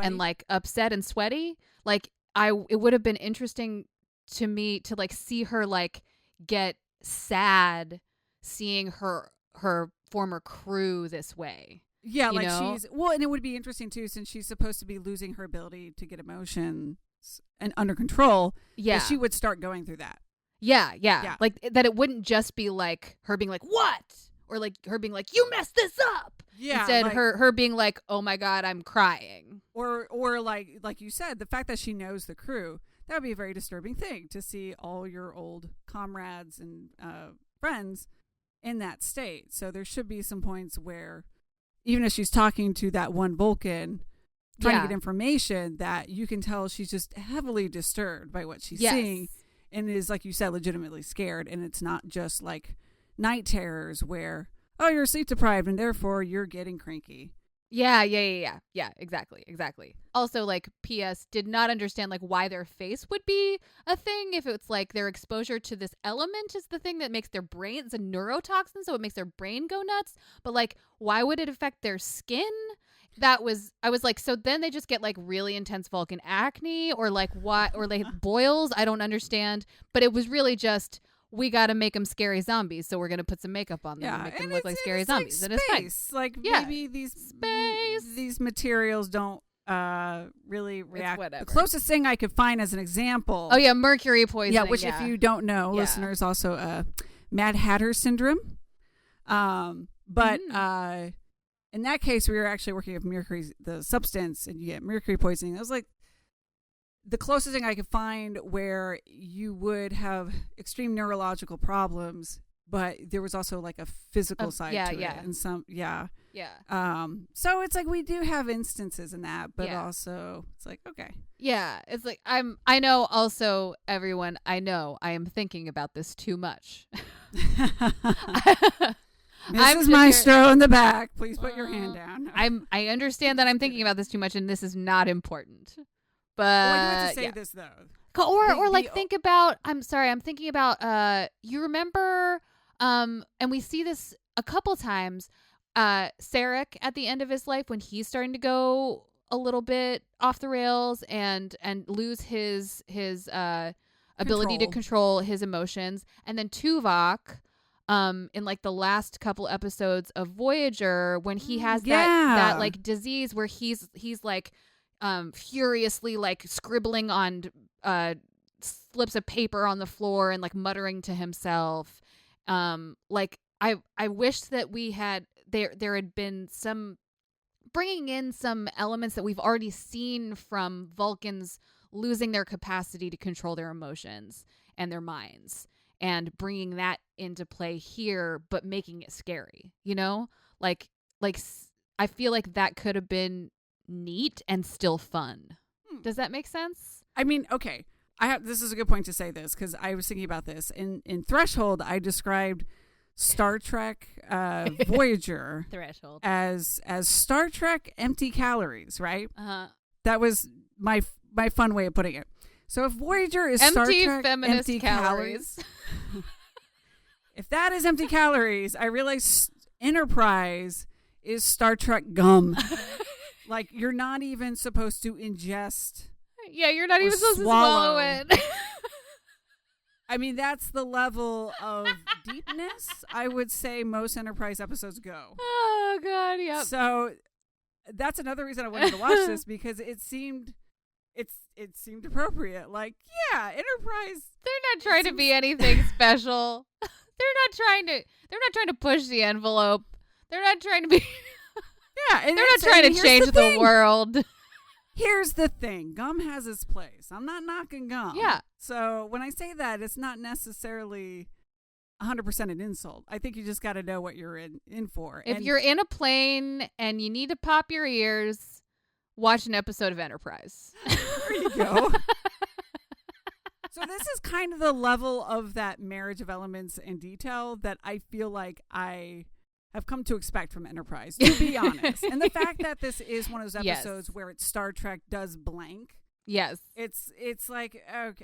and like upset and sweaty. Like it would have been interesting to me to like see her like get sad seeing her former crew this way. Yeah, like and it would be interesting too since she's supposed to be losing her ability to get emotions and under control. Yeah, she would start going through that. Yeah. Like that it wouldn't just be like her being like, "What?" or like her being like, "You messed this up." Yeah. Instead like, her being like, "Oh my God, I'm crying." Or like you said, the fact that she knows the crew, that would be a very disturbing thing to see all your old comrades and friends in that state. So there should be some points where even if she's talking to that one Vulcan trying to get information, that you can tell she's just heavily disturbed by what she's seeing and is, like you said, legitimately scared. And it's not just like night terrors where, oh, you're sleep deprived and therefore you're getting cranky. Yeah, exactly. Also, like, P.S. did not understand, like, why their face would be a thing if it's, like, their exposure to this element is the thing that makes their brain, it's a neurotoxin, so it makes their brain go nuts. But, like, why would it affect their skin? I was like, so then they just get, like, really intense Vulcan acne or, like, what, or they have boils? I don't understand. But it was really just, we got to make them scary zombies, so we're going to put some makeup on them and make them look like scary zombies. Like and it's nice. Like maybe these materials don't really react. The closest thing I could find as an example. Oh yeah, mercury poisoning. Yeah, which if you don't know, listeners, also Mad Hatter syndrome. But in that case, we were actually working with mercury, the substance, and you get mercury poisoning. I was like, the closest thing I could find where you would have extreme neurological problems, but there was also like a physical side to it. And so it's like we do have instances in that, but also it's like, okay. Yeah. It's like I know also everyone, I know I am thinking about this too much. Mrs. Maestro in the back, please put your hand down. I understand that I'm thinking about this too much and this is not important. But well, you have to say this though. Think about, I'm thinking about, you remember, and we see this a couple times, Sarek at the end of his life when he's starting to go a little bit off the rails and lose his ability to control his emotions. And then Tuvok, in like the last couple episodes of Voyager, when he has that like disease where he's like, furiously like scribbling on slips of paper on the floor and like muttering to himself. Like I wish that we had there had been some bringing in some elements that we've already seen from Vulcans losing their capacity to control their emotions and their minds, and bringing that into play here, but making it scary, you know? Like I feel like that could have been neat and still fun. Does that make sense? I mean, okay. This is a good point to say this, because I was thinking about this. In Threshold, I described Star Trek Voyager Threshold as Star Trek empty calories, right? That was my fun way of putting it. So if Voyager is Star Trek feminist empty calories. If that is empty calories, I realize Enterprise is Star Trek gum. Like, you're not even supposed to ingest. Yeah, you're not even supposed to swallow it. I mean, that's the level of deepness I would say most Enterprise episodes go. Oh, God, yeah. So that's another reason I wanted to watch this, because it seemed appropriate. Like, yeah, Enterprise. They're not trying to be anything special. They're not trying to push the envelope. They're not trying to be. Yeah, and they're not trying to change the world. Here's the thing. Gum has its place. I'm not knocking gum. Yeah. So when I say that, it's not necessarily 100% an insult. I think you just got to know what you're in for. If you're in a plane and you need to pop your ears, watch an episode of Enterprise. There you go. So this is kind of the level of that marriage of elements and detail that I feel like I have come to expect from Enterprise, to be honest. And the fact that this is one of those episodes where it's Star Trek does blank. Yes. It's like,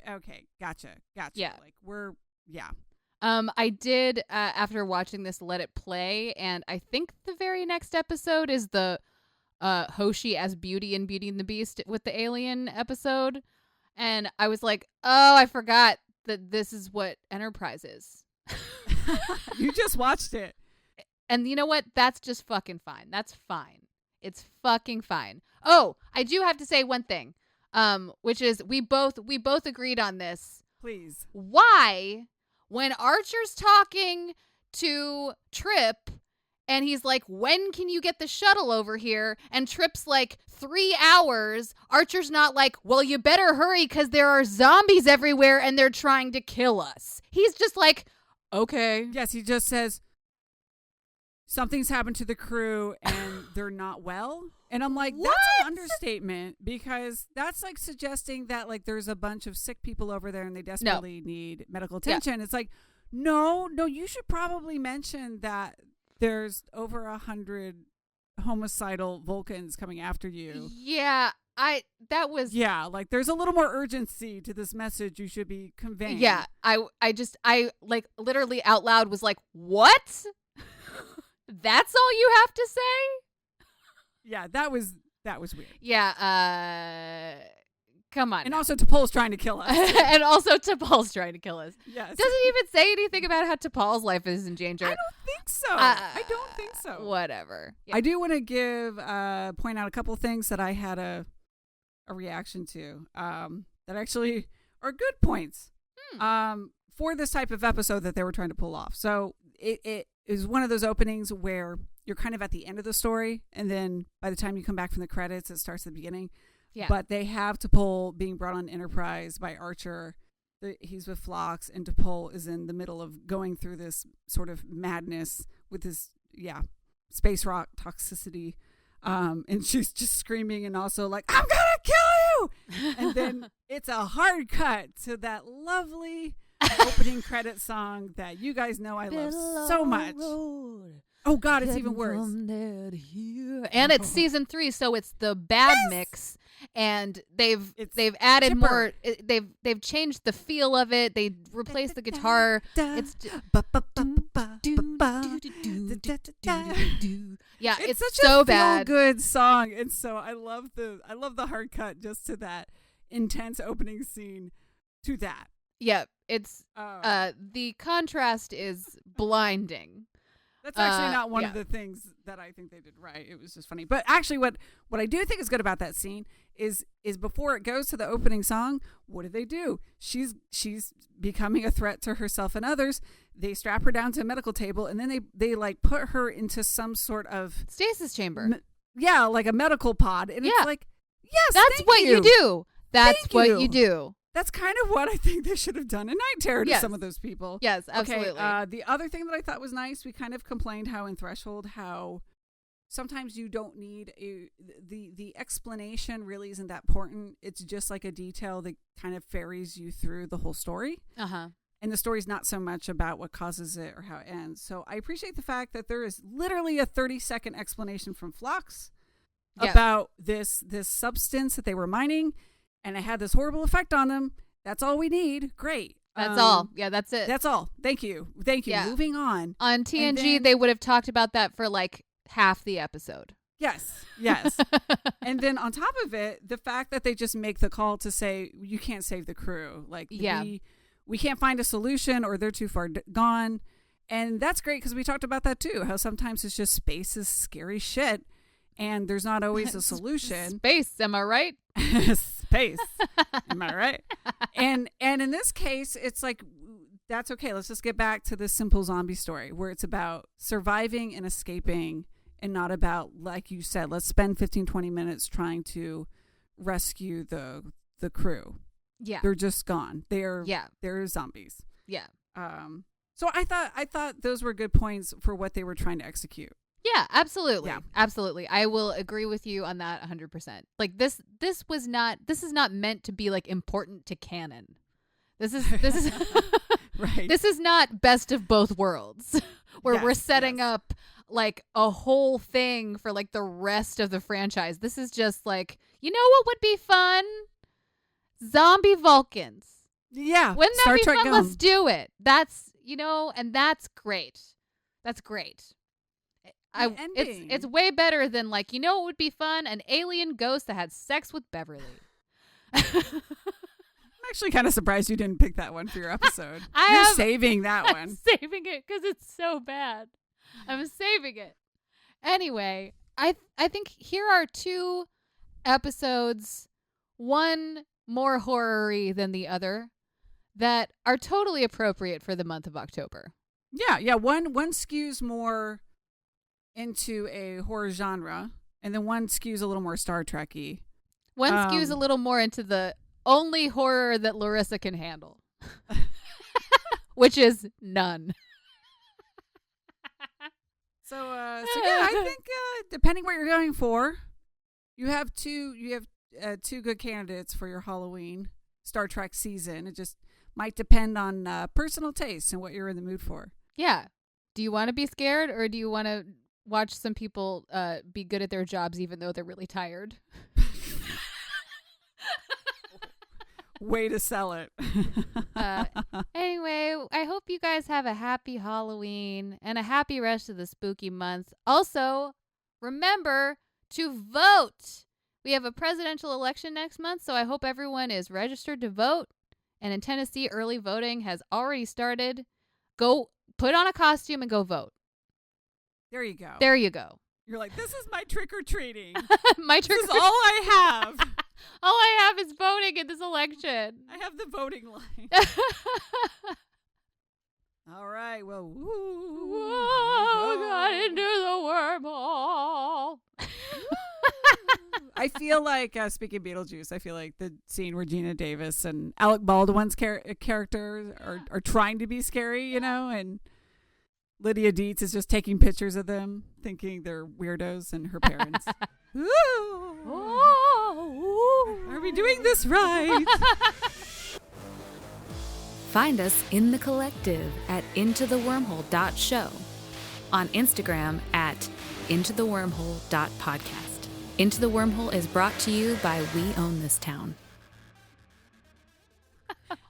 okay, gotcha. Yeah. Like, yeah. I did, after watching this, let it play, and I think the very next episode is the Hoshi as Beauty in Beauty and the Beast with the alien episode. And I was like, oh, I forgot that this is what Enterprise is. You just watched it. And you know what? That's just fucking fine. That's fine. It's fucking fine. Oh, I do have to say one thing, which is we both agreed on this. Please. Why, when Archer's talking to Trip and he's like, when can you get the shuttle over here? And Trip's like, 3 hours. Archer's not like, well, you better hurry because there are zombies everywhere and they're trying to kill us. He's just like, okay. Yes, he just says, something's happened to the crew and they're not well. And I'm like, that's an understatement, because that's like suggesting that like there's a bunch of sick people over there and they desperately need medical attention. Yeah. It's like, no, you should probably mention that there's over 100 homicidal Vulcans coming after you. Yeah, Yeah, like there's a little more urgency to this message you should be conveying. Yeah, I like literally out loud was like, what? That's all you have to say? Yeah, that was weird. Yeah, come on. And now. also T'Pol's trying to kill us. And also T'Pol's trying to kill us. Yes. Doesn't even say anything about how T'Pol's life is in danger. I don't think so. I don't think so. Whatever. Yeah. I do want to point out a couple things that I had a reaction to that actually are good points for this type of episode that they were trying to pull off. So it is one of those openings where you're kind of at the end of the story, and then by the time you come back from the credits, it starts at the beginning. Yeah. But they have T'Pol being brought on Enterprise by Archer. He's with Phlox, and T'Pol is in the middle of going through this sort of madness with this, space rock toxicity. And she's just screaming and also like, I'm gonna kill you! And then it's a hard cut to that lovely opening credit song that you guys know I love so much. Oh God, it's even worse. And it's season 3, so it's the bad mix. And they've added chipper. more. They've changed the feel of it. They replaced the guitar. It's it's such so a bad. Good song, and so I love the hard cut just to that intense opening scene. To that, it's the contrast is blinding. That's actually not one of the things that I think they did right. It was just funny. But actually what I do think is good about that scene is before it goes to the opening song, what do? She's becoming a threat to herself and others. They strap her down to a medical table, and then they like put her into some sort of stasis chamber. Like a medical pod. And it's like, yes, that's what you do. That's what you do. That's kind of what I think they should have done in Night Terror to some of those people. Yes, absolutely. Okay, the other thing that I thought was nice, we kind of complained how in Threshold, how sometimes you don't need the explanation really isn't that important. It's just like a detail that kind of ferries you through the whole story. Uh-huh. And the story's not so much about what causes it or how it ends. So I appreciate the fact that there is literally a 30-second explanation from Phlox about this substance that they were mining. And it had this horrible effect on them. That's all we need. Great. That's all. Yeah, that's it. That's all. Thank you. Yeah. Moving on. On TNG, they would have talked about that for like half the episode. Yes. And then on top of it, the fact that they just make the call to say, you can't save the crew. Like, we can't find a solution, or they're too far gone. And that's great because we talked about that too. How sometimes it's just space is scary shit. And there's not always a solution. Space, am I right? Space, am I right? And in this case, it's like, that's okay. Let's just get back to the simple zombie story where it's about surviving and escaping, and not about, like you said, let's spend 15-20 minutes trying to rescue the crew. Yeah, they're just gone. They're zombies. Yeah. So I thought those were good points for what they were trying to execute. Yeah, absolutely. Yeah. Absolutely. I will agree with you on that 100%. Like this is not meant to be like important to canon. This is right. This is not best of both worlds where we're setting up like a whole thing for like the rest of the franchise. This is just like, you know what would be fun? Zombie Vulcans. Yeah. Wouldn't that be fun? Let's do it. That's, and that's great. That's great. It's way better than like, what would be fun? An alien ghost that had sex with Beverly. I'm actually kind of surprised you didn't pick that one for your episode. You're saving that one. I'm saving it because it's so bad. I'm saving it. Anyway, I think here are 2 episodes, one more horror-y than the other, that are totally appropriate for the month of October. Yeah. One skews more into a horror genre, and then one skews a little more Star Trek-y. One skews a little more into the only horror that Larissa can handle, which is none. So I think depending what you're going for, you have two good candidates for your Halloween Star Trek season. It just might depend on personal taste and what you're in the mood for. Yeah. Do you want to be scared, or do you want to watch some people be good at their jobs even though they're really tired? Way to sell it. Anyway, I hope you guys have a happy Halloween and a happy rest of the spooky month. Also, remember to vote. We have a presidential election next month, so I hope everyone is registered to vote. And in Tennessee, early voting has already started. Go put on a costume and go vote. There you go. There you go. You're like, this is my trick-or-treating. This is all I have. All I have is voting in this election. I have the voting line. All right. Well, whoa, got into the wormhole. I feel like, speaking of Beetlejuice, I feel like the scene where Gina Davis and Alec Baldwin's characters are trying to be scary, you know, and Lydia Dietz is just taking pictures of them, thinking they're weirdos, and her parents. Are we doing this right? Find us in the collective at intothewormhole.show, on Instagram at intothewormhole.podcast. Into the Wormhole is brought to you by We Own This Town.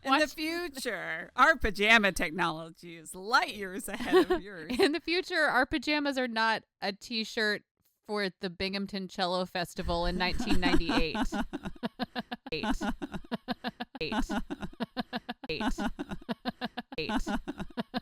In the future, our pajama technology is light years ahead of yours. In the future, our pajamas are not a t-shirt for the Binghamton Cello Festival in 1998. Eight.